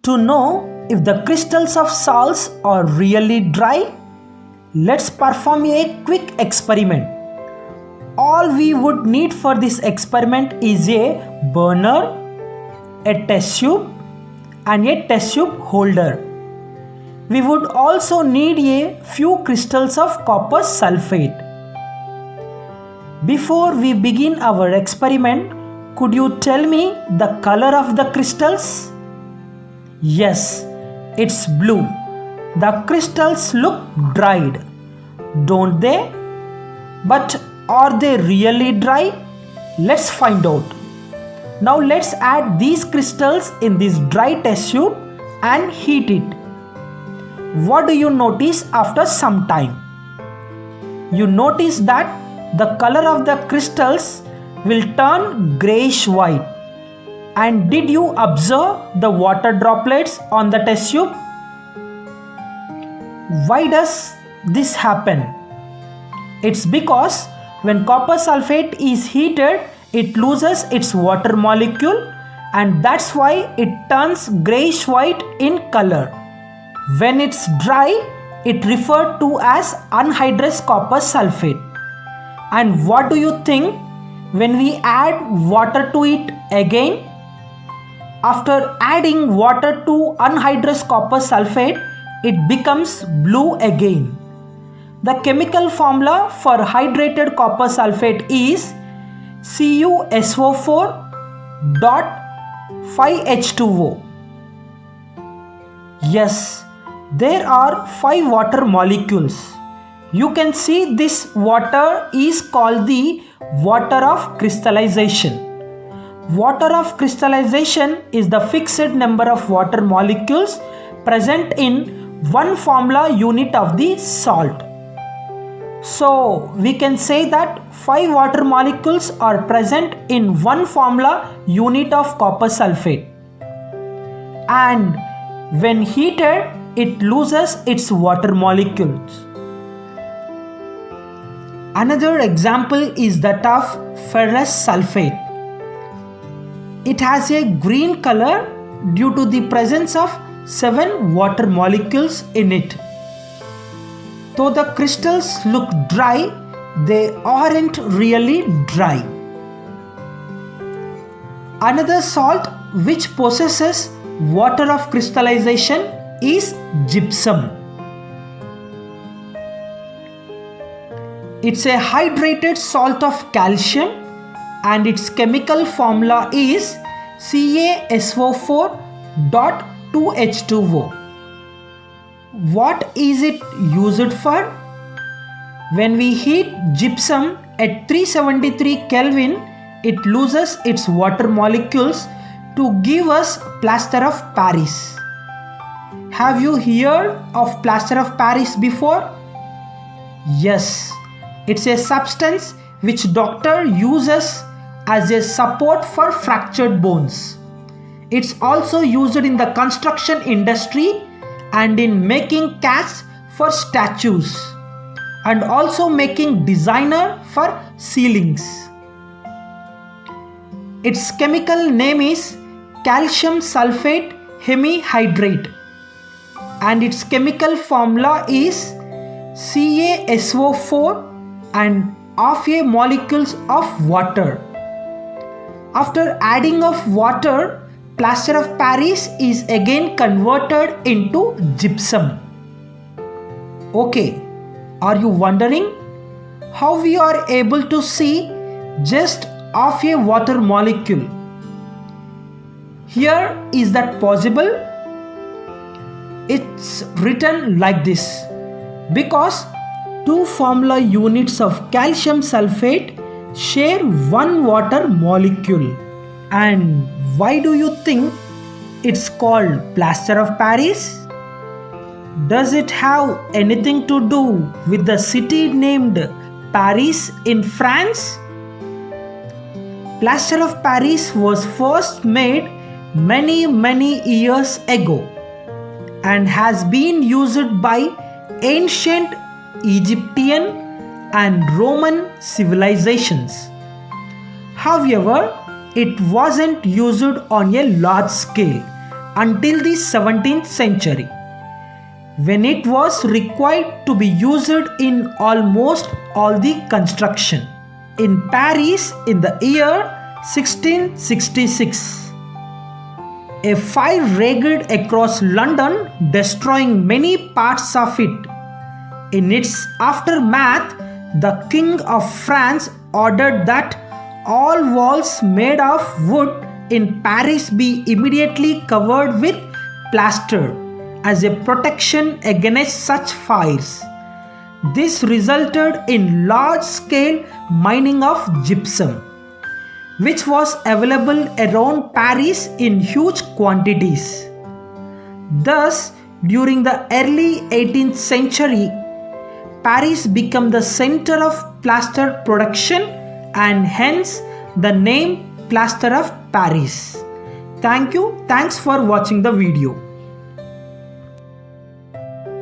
To know if the crystals of salts are really dry, let's perform a quick experiment. All we would need for this experiment is a burner, a test tube and a test tube holder. We would also need a few crystals of copper sulfate. Before we begin our experiment, could you tell me the color of the crystals? Yes, it's blue. The crystals look dried, don't they? But are they really dry? Let's find out. Now let's add these crystals in this dry test tube and heat it. What do you notice after some time? You notice that the color of the crystals will turn grayish white. And did you observe the water droplets on the test tube? Why does this happen? It's because when copper sulfate is heated, it loses its water molecule, and that's why it turns grayish white in color. When it's dry, it referred to as anhydrous copper sulfate. And what do you think when we add water to it again? After adding water to anhydrous copper sulfate, it becomes blue again. The chemical formula for hydrated copper sulfate is CuSO4.5H2O. Yes, there are 5 water molecules. You can see this water is called the water of crystallization. Water of crystallization is the fixed number of water molecules present in one formula unit of the salt. So we can say that 5 water molecules are present in one formula unit of copper sulfate. And when heated, it loses its water molecules. Another example is that of ferrous sulfate. It has a green color due to the presence of 7 water molecules in it. Though the crystals look dry, they aren't really dry. Another salt which possesses water of crystallization is gypsum. It's a hydrated salt of calcium and its chemical formula is CaSO4.2H2O. What is it used for? When we heat gypsum at 373 Kelvin, it loses its water molecules to give us plaster of Paris. Have you heard of plaster of Paris before? Yes, it's a substance which doctor uses as a support for fractured bones. It's also used in the construction industry and in making casts for statues and also making designer for ceilings. Its chemical name is calcium sulfate hemihydrate and its chemical formula is CaSO4 and half a molecules of water. After adding of water, plaster of Paris is again converted into gypsum. Okay, are you wondering how we are able to see just half a water molecule? Here is that possible? It's written like this because 2 formula units of calcium sulfate share one water molecule. And why do you think it's called plaster of Paris? Does it have anything to do with the city named Paris in France? Plaster of Paris was first made many years ago and has been used by ancient Egyptian and Roman civilizations. However, it wasn't used on a large scale until the 17th century, when it was required to be used in almost all the construction. In Paris in the year 1666, a fire raged across London, destroying many parts of it. In its aftermath, the King of France ordered that all walls made of wood in Paris be immediately covered with plaster as a protection against such fires. This resulted in large-scale mining of gypsum, which was available around Paris in huge quantities. Thus, during the early 18th century, Paris became the center of plaster production and hence the name Plaster of Paris. Thanks for watching the video.